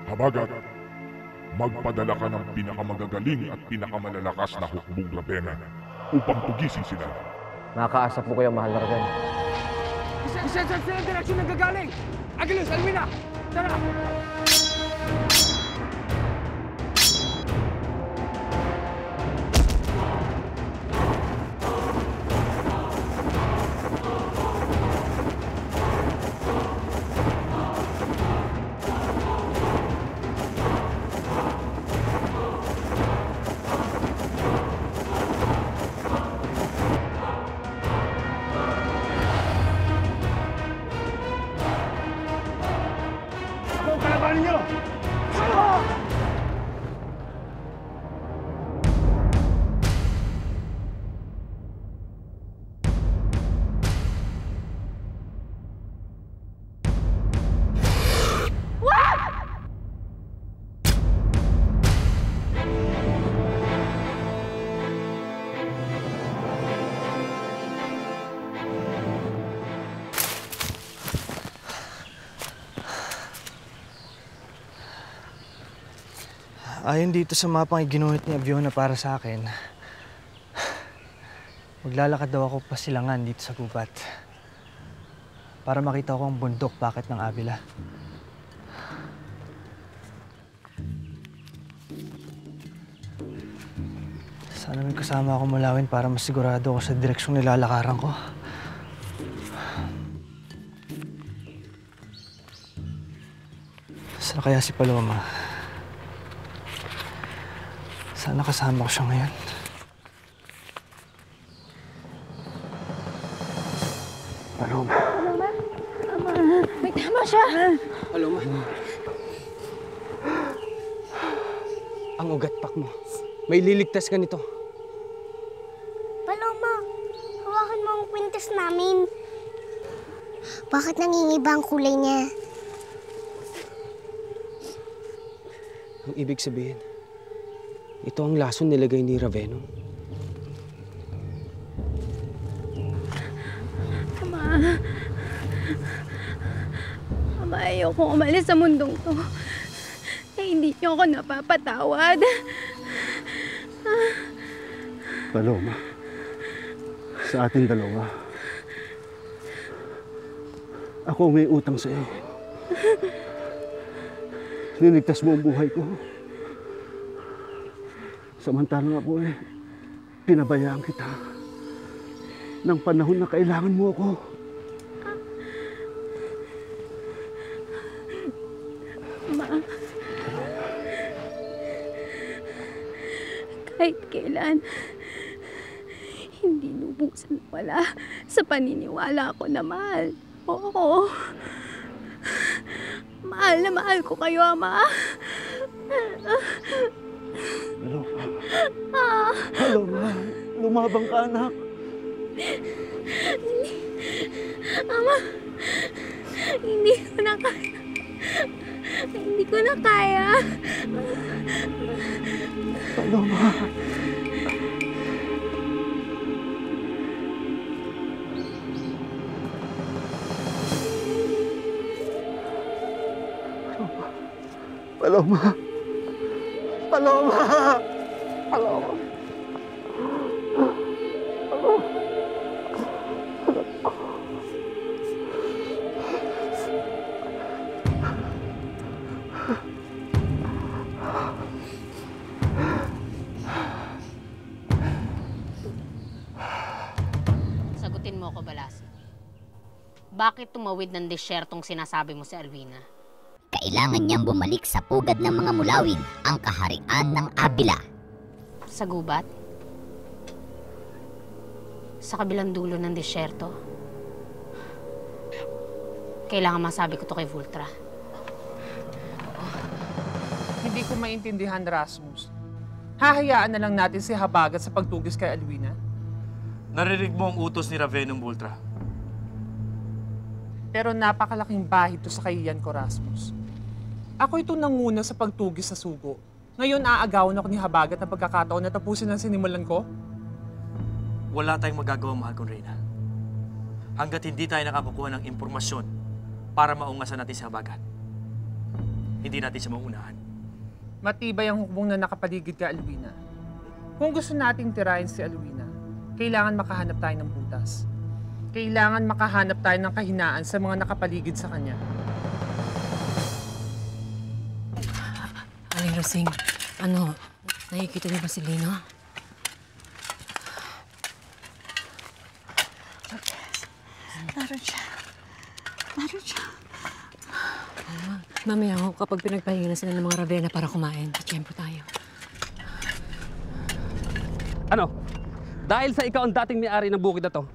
Habagat, magpadala ka ng pinakamagagaling at pinakamalalakas na hukbong Ravenna upang tugisin sila. Nakakaasap mo kayo, mahal na Ravenna. Isa sa direksyon na gagaling! Agilus, Alwina! Tara! Ayon dito sa mapang iginuhit ni Aviona para sa akin, maglalakad daw ako pasilangan dito sa gubat para makita ko ang bundok bakit ng Avila. Sana may kasama ako mulawin para masigurado ako sa direksyong nilalakaran ko. Saan kaya si Paloma? Sana kasama ko siya ngayon. Paloma. Paloma? Tama. May tama siya. Paloma. Ang ugat-pak mo. May liligtas ka nito. Paloma, hawakan mo ang kwintas namin. Bakit nangingiba ang kulay niya? Ang ibig sabihin, ito ang lason nilagay ni Ravenna. Ama. Ama, ayoko umalis sa mundong to. Eh, hindi niyo ako napapatawad. Paloma, sa ating dalawa, ako may utang sa iyo. Niligtas mo ang buhay ko. Samantalang ako pinabayaan kita ng panahon na kailangan mo ako. Ma, kahit kailan, hindi lubusan wala sa paniniwala ko na mahal mo ako. Mahal na mahal ko kayo, Ama. Paloma. Paloma, lumabang ka, anak. Ama, hindi ko na kaya. Hindi ko na kaya. Paloma. Paloma. Paloma. Paloma. Sagutin mo ako, Balas. Bakit tumawid ng desyertong sinasabi mo si Alwina? Kailangan niyang bumalik sa pugad ng mga mulawin, ang kaharian ng Avila. Sa gubat? Sa kabilang dulo ng desyerto? Kailangan masabi ko to kay Vultra. Hindi ko maintindihan, Rasmus. Hahayaan na lang natin si Habagat sa pagtugis kay Alwina? Narinig mo ang utos ni Ravenna Vultra. Pero napakalaking bahid to sa kahiyan ko, Rasmus. Ako ito nanguna sa pagtugis sa sugo. Ngayon aagawan ako ni Habagat na pagkakataon na tapusin ang sinimulan ko? Wala tayong magagawa, mahal kong Reyna. Hanggat hindi tayo nakakukuha ng impormasyon para maungasan natin si Habagat. hindi natin siya maunahan. Matibay ang hukbong na nakapaligid kay Alwina. Kung gusto nating tirahin si Alwina, kailangan makahanap tayo ng butas. Kailangan makahanap tayo ng kahinaan sa mga nakapaligid sa kanya. Aling Rosing, nakikita niyo ba si Lino? Naroon siya. Naroon siya. Mamaya ho, kapag pinagpahinga na sila ng mga Ravenna para kumain, tiyempo tayo. Ano? Dahil sa ikaw ang dating may-ari ng bukid na to,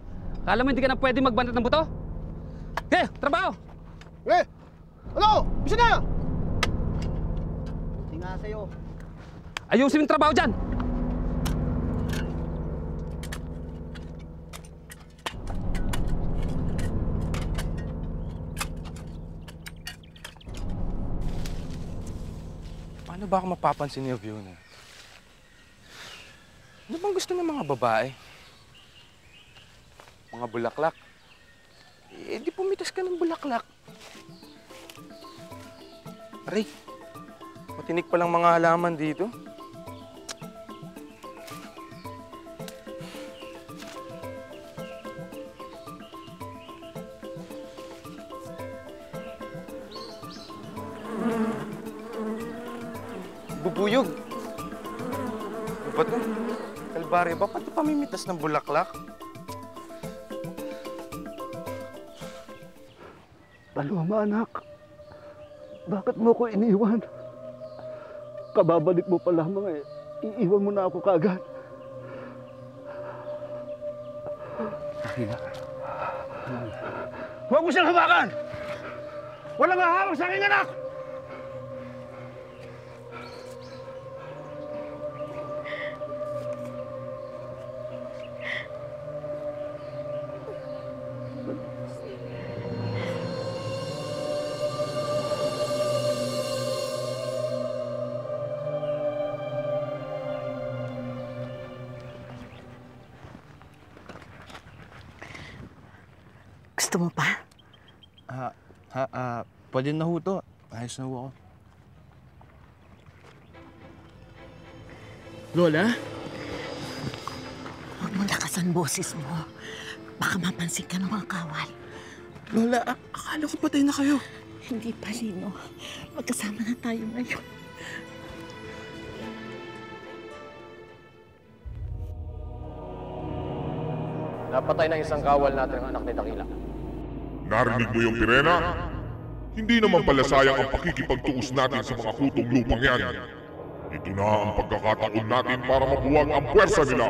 kala mo hindi ka na pwede magbanat ng buto? Trabaho! Ano? Bisa na! Hindi nga sa'yo. Ayusin yung trabaho dyan! Paano ba ako mapapansin ni Fiona? Ano bang gusto ng mga babae? Mga bulaklak? Di pumitas ka ng bulaklak. Aray, matinik palang mga halaman dito. Bubuyog. Ano ba ito? Kalbaryo ba? Pati pamimitas ng bulaklak? Paloma, anak. Bakit mo ko iniwan? Kababalik mo pa lamang iiwan mo na ako kaagad. Akila. Huwag mo siyang hawakan! Walang hahawak sa aking anak! Gusto mo pa? Pwede na ho to. Ayos na ho ako. Lola? Huwag mo lakasan boses mo. Baka mapansin ka ng mga kawal. Lola, akala ko patay na kayo. Hindi pa, Lino. Magkasama na tayo ngayon. Napatay ng isang kawal natin ang anak ni Dakila. Narinig mo yung Pirena? Hindi naman pala sayang ang pakikipagtuos natin sa mga kutong lupang yan. Ito na ang pagkakataon natin para mabuwag ang puwersa nila.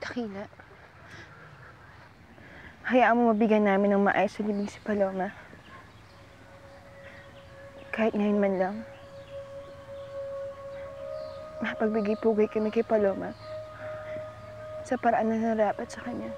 Dakila, hayaan mo mabigyan namin ng maayos sa libing si Paloma. Kahit ngayon man lang. Mapagbigay-pugay kami kay Paloma sa paraan na narapat sa kanya.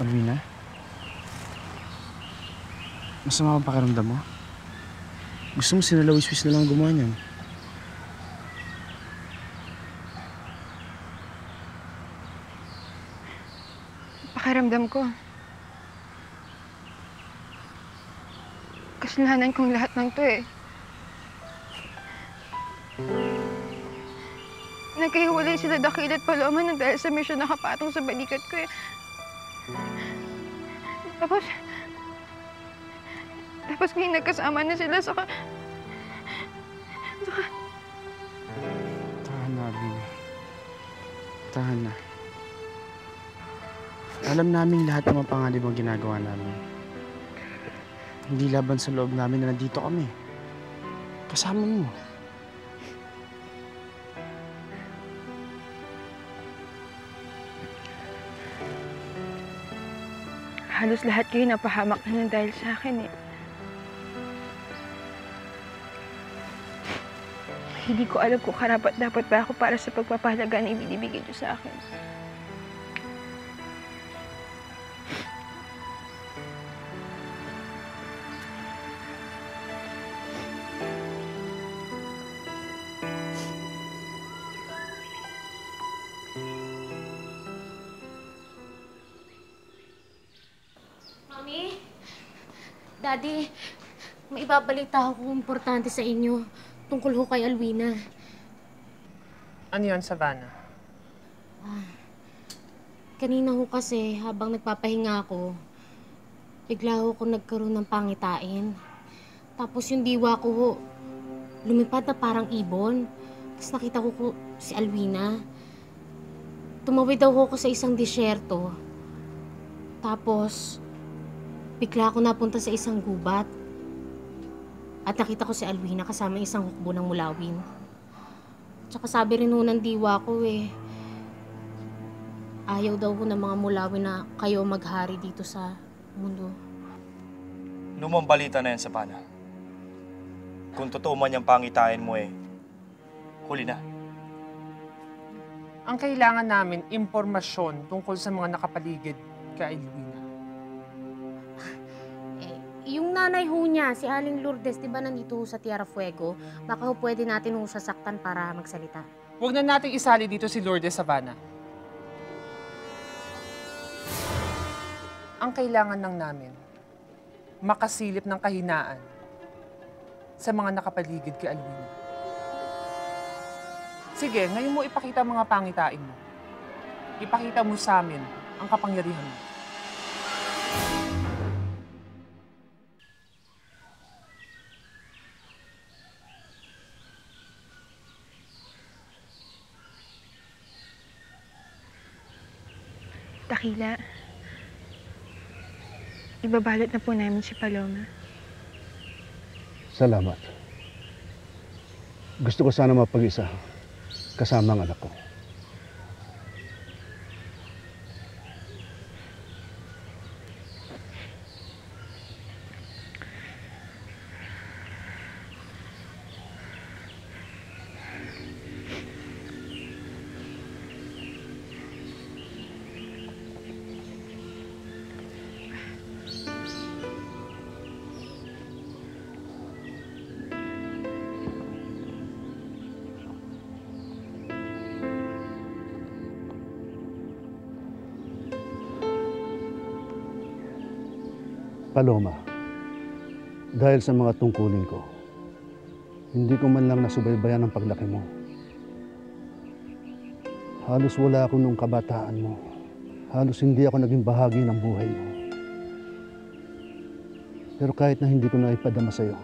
Alwina? Masama ang pakiramdam mo? Gusto mo sinalawis-wis na lang gumawa niyan? Pakiramdam ko. Kasalanan kong lahat ng to eh. Nagkahiwalay sila Dakila at Paloma nang dahil sa misyon nakapatong sa balikat ko eh. Tapos ngayon nagkasama na sila saka... Tama, Alwina. Tahan na. Alam namin lahat ng mga panganib ang ginagawa namin. Hindi laban sa loob namin na nandito kami. Kasama mo. Halos lahat kayo napahamak na dahil sa akin eh. Hindi ko alam kung karapat-dapat ba ako para sa pagpapahalaga na ibinibigay niyo sa akin. Mami, Daddy, may ibabalita ako importante sa inyo tungkol ho kay Alwina. Ano yun, Savannah? Kanina ho kasi, habang nagpapahinga ako, bigla ho ako nagkaroon ng pangitain. Tapos yung diwa ko ho, lumipad na parang ibon. Tapos nakita ko si Alwina. Tumawid daw ako sa isang disyerto. Tapos, bigla ako napunta sa isang gubat. At nakita ko si Alwina kasama isang hukbo ng mulawin. Tsaka sabi rin ho ng diwa ko ayaw daw ho ng mga mulawin na kayo maghari dito sa mundo. Lumang balita na yan, Savannah. Kung totoo man yung pangitain mo huli na. Ang kailangan namin, impormasyon tungkol sa mga nakapaligid kay Alwina. Yung nanay ho niya, si Aling Lourdes, di ba nandito ho sa Tierra Fuego? Baka ho pwede natin ho sasaktan para magsalita. Huwag na nating isali dito si Lourdes, Savannah. Ang kailangan lang namin, makasilip ng kahinaan sa mga nakapaligid kay Alwina. Sige, ngayon mo ipakita ang mga pangitain mo. Ipakita mo sa amin ang kapangyarihan mo. Dakila, ibabalot na po namin si Paloma. Salamat. Gusto ko sana mapag-isa kasama ang anak ko. Paloma, dahil sa mga tungkulin ko, hindi ko man lang nasubaybayan ang paglaki mo. Halos wala ako nung kabataan mo. Halos hindi ako naging bahagi ng buhay mo. Pero kahit na hindi ko na ipadama sa'yo,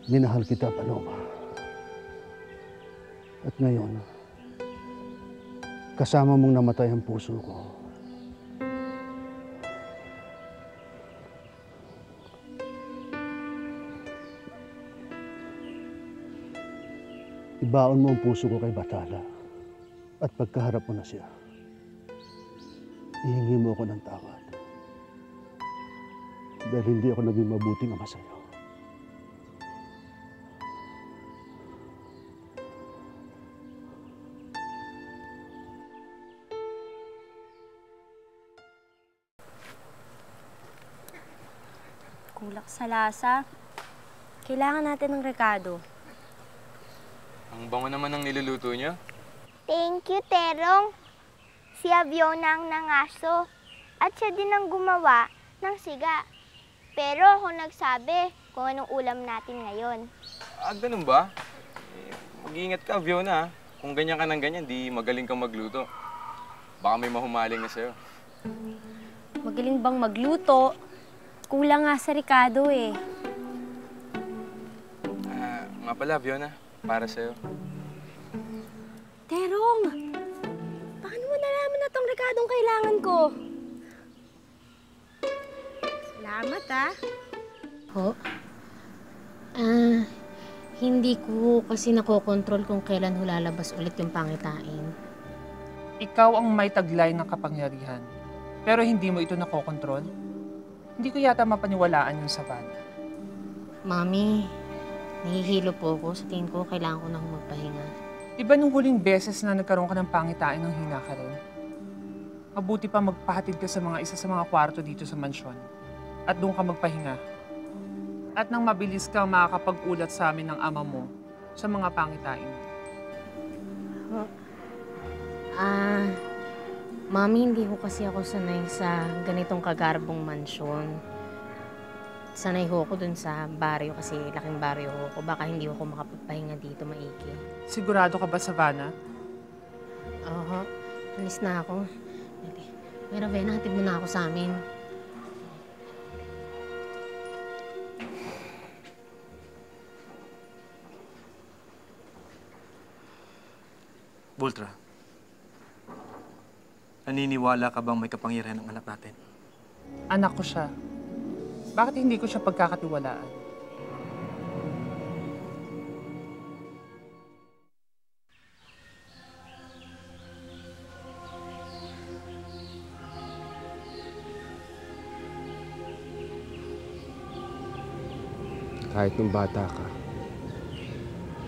minahal kita, Paloma. At ngayon, kasama mong namatay ang puso ko. Ibaon mo ang puso ko kay Bathala. At pagkaharap mo na siya, ihingi mo ako ng tawad. Dahil hindi ako naging mabuting ama sa'yo. Kulak sa lasa. Kailangan natin ng rekado. Ang bango naman ng niluluto niyo. Thank you, Terong. Si Aviona ang nangaso. At siya din ang gumawa ng siga. Pero ako nagsabi kung anong ulam natin ngayon. Ganun ba? Mag-iingat ka, Fiona. Kung ganyan ka ng ganyan, di magaling kang magluto. Baka may mahumaling na sa'yo. Magaling bang magluto? Kulang nga sa rekado eh. Nga pala, Fiona. Para sa'yo. Terong! kailangan ko. Salamat, ah. Ho? Hindi ko kasi nakokontrol kung kailan lalabas ulit yung pangitain. Ikaw ang may taglay ng kapangyarihan. Pero hindi mo ito nakokontrol? Hindi ko yata mapaniwalaan yung Savannah. Mami, nahihilo po ako. Sa tingin ko, kailangan ko na magpahinga. Diba nung huling beses na nagkaroon ka ng pangitain ng hina ka rin? Mabuti pa magpahatid ka sa isa sa mga kwarto dito sa mansyon. At doon ka magpahinga. At nang mabilis kang makakapag-ulat sa amin ng ama mo sa mga pangitain. Mami, hindi ko kasi ako sanay sa ganitong kagarbong mansyon. Sanay ho ako dun sa baryo kasi laking baryo ko. Baka hindi ako makapagpahinga dito maigi. Sigurado ka ba, Savannah? Oo, alis na ako. Pero Vena, hatid mo na ako sa amin. Voltra, naniniwala ka bang may kapangyarihan ng anak natin? Anak ko siya. Bakit hindi ko siya pagkakatiwalaan? Kahit nung bata ka,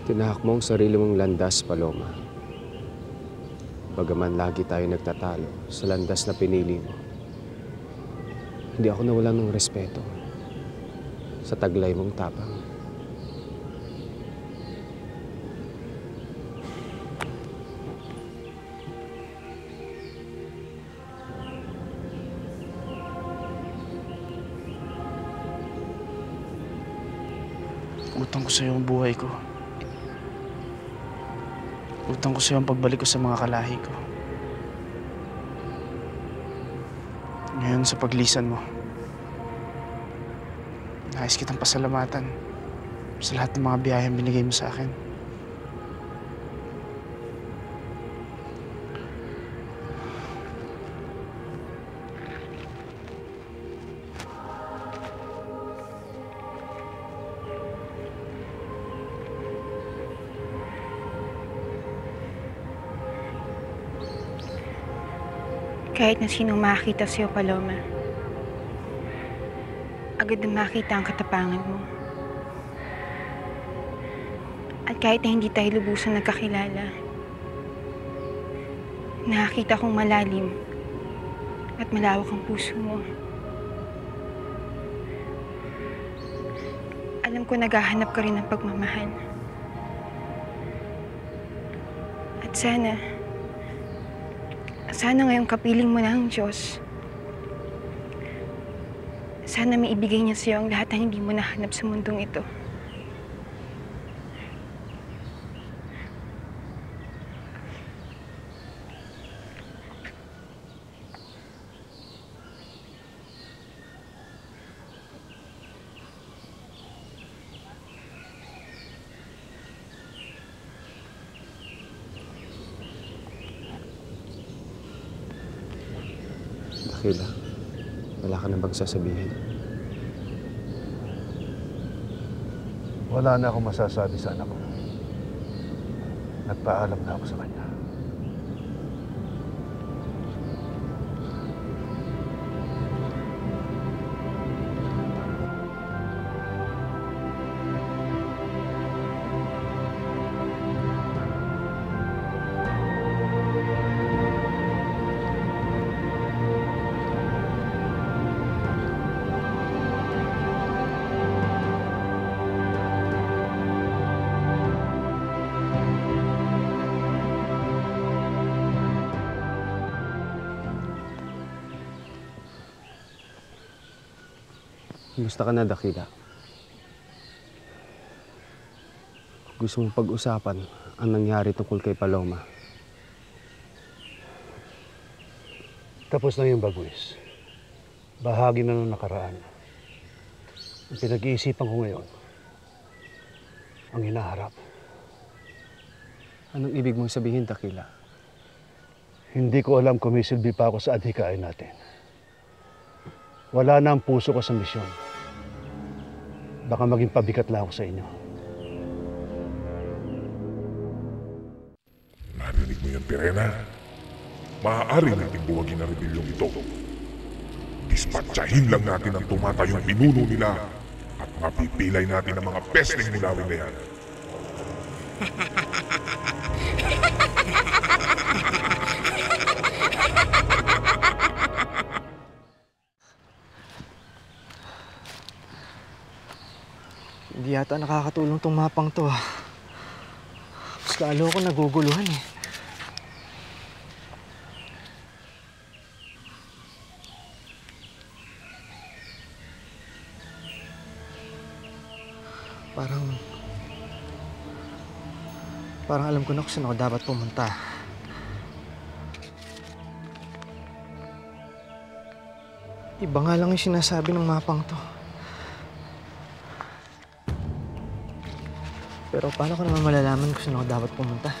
tinahak mo ang sarili mong landas, Paloma. Bagaman lagi tayo nagtatalo sa landas na pinili mo, hindi ako nawalan ng respeto sa taglay mong tapang. Utang ko sa'yo ang buhay ko. Utang ko sa'yo ang pagbalik ko sa mga kalahi ko. Ngayon sa paglisan mo, nais kitang pasalamatan sa lahat ng mga biyayang binigay mo sa akin. Kahit na sinong makakita sa'yo, Paloma, agad na makita ang katapangan mo. At kahit na hindi tayo lubusan nagkakilala, nakakita kong malalim at malawak ang puso mo. Alam ko naghahanap ka rin ng pagmamahal. At sana ngayong kapiling mo na ang Diyos. Sana may ibigay niya sa'yo ang lahat ng hindi mo nahanap sa mundong ito. Dakila, wala ka na bang sasabihin? Wala na akong masasabi sa anak ko. Nagpaalam na ako sa kanya. Kumusta ka na, Dakila? Gusto mong pag-usapan ang nangyari tungkol kay Paloma? Tapos na yung bagwis. Bahagi na ng nakaraan. Ang pinag-iisipan ko ngayon, ang hinaharap. Anong ibig mong sabihin, Dakila? Hindi ko alam kung may silbi pa ako sa adhikain natin. Wala na ang puso ko sa misyon. Baka maging pabigat lang ako sa inyo. Narinig mo yan, Pirena? Maaari natin buwagin ang rebelyong ito. Dispatsahin lang natin ang tumatayong pinuno nila at mapipilay natin ang mga pesteng mulawin na yan. Hindi yata nakakatulong tong mapang to. Mas lalo ko naguguluhan eh. Parang alam ko na kung saan ako dapat pumunta. Iba nga lang yung sinasabi ng mapang to. Pero paano ko naman malalaman kung saan ako dapat pumunta?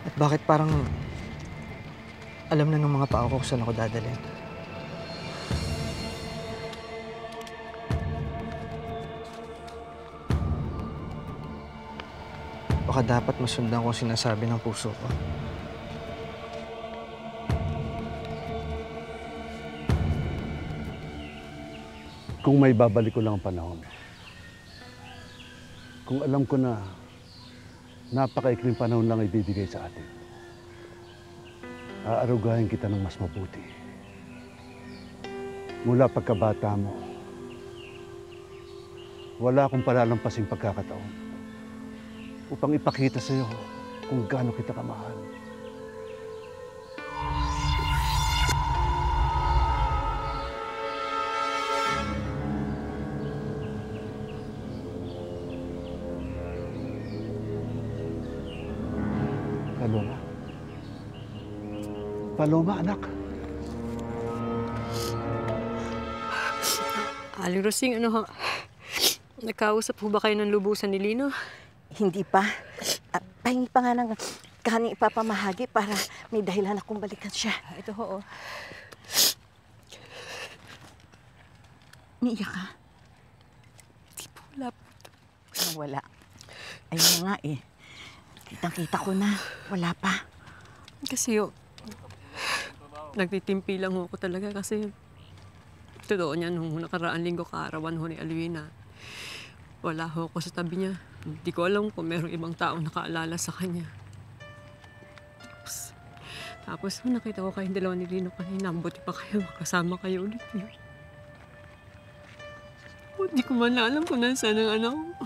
At bakit parang alam na ng mga pao ko kung saan ako dadalhin? Baka dapat masundan ko ang sinasabi ng puso ko. Kung may babalik ko lang ang panahon. Kung alam ko na napakaikling panahon lang ibibigay sa atin, aarugahin kita ng mas mabuti. Mula pagkabata mo, wala akong palalampasing pagkakataon upang ipakita sa iyo kung gaano kita kamahal. Paloma. Paloma, anak. Aling Rosing, nagkausap po ba kayo ng lubusan ni Lino? Hindi pa. Pahingi pa nga ng kaning ipapamahagi para may dahilan akong balikan siya. Ito ho. Niiyak ka? Hindi po, wala po. Wala. Ayun nga eh. Kitang-kita ko na. Wala pa. Kasi nagtitimpi lang ako talaga kasi totoo niya nung nakaraang linggo kaarawan ho ni Alwina. Wala ho ako sa tabi niya. Hindi ko alam kung merong ibang taong nakaalala sa kanya. Tapos nakita ko kayong dalawa ni Lino kanina. Buti pa kayo, makasama kayo ulit. Hindi ko man alam kung nasaan ang anak ko.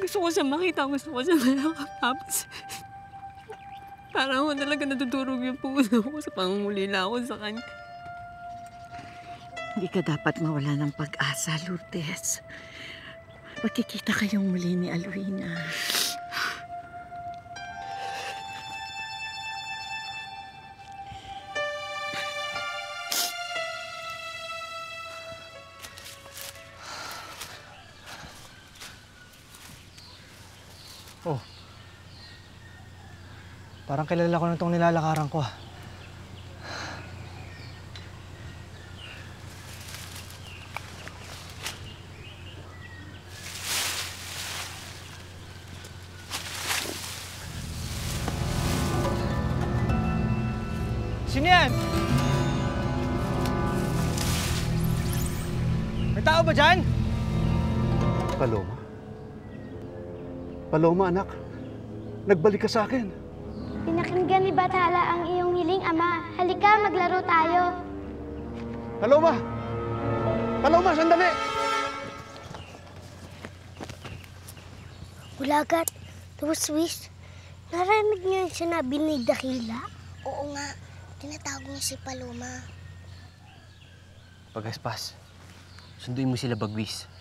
Gusto ko siya makita, gusto ko siya malakap. Tapos parang ako talaga natutulog yung puso ko sa pangungulila ako sa kanya. Hindi ka dapat mawala ng pag-asa, Lourdes. Magkikita kayong muli ni Alwina. Oh. Parang kilala ko na itong nilalakaran ko. Sino yan? May tao ba dyan? Paloma? Paloma, anak. Nagbalik ka sa akin. Pinakinggan ni Bathala ang iyong hiling, Ama. Halika, maglaro tayo. Paloma! Paloma, sandali! Ulagat, Tuswis, narinig niyo yung sinabi ni Dakila? Oo nga, tinatawag niya si Paloma. Pagaspas, sunduin mo sila Bagwis.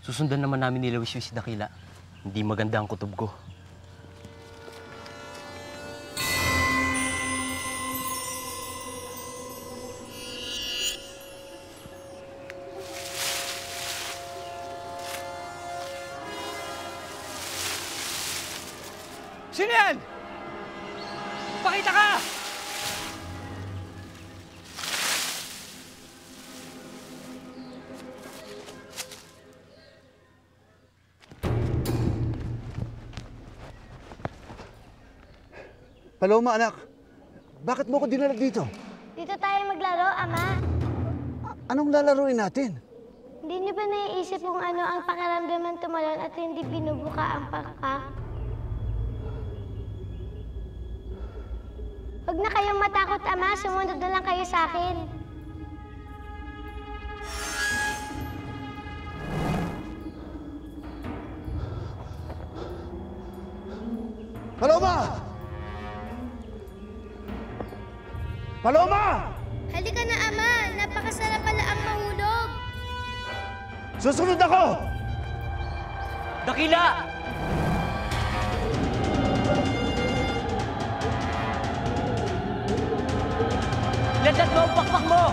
Susundan naman namin nila Wiswis Dakila. Hindi maganda ang kutob ko. Sino yan? Pakita ka! Paloma, anak. Bakit mo ko dinala dito? Dito tayo maglaro, Ama. Anong lalaruin natin? Hindi niyo ba naiisip kung ano ang pakiramdam ng tumalon at hindi binubuka ang pakpak? Huwag na kayong matakot, Ama. Sumunod na lang kayo sa akin. Paloma! Paloma! Halika na, Ama. Napakasarap pala ang mahulog. Susunod ako! Dakila! Landas mo ang pakpak mo!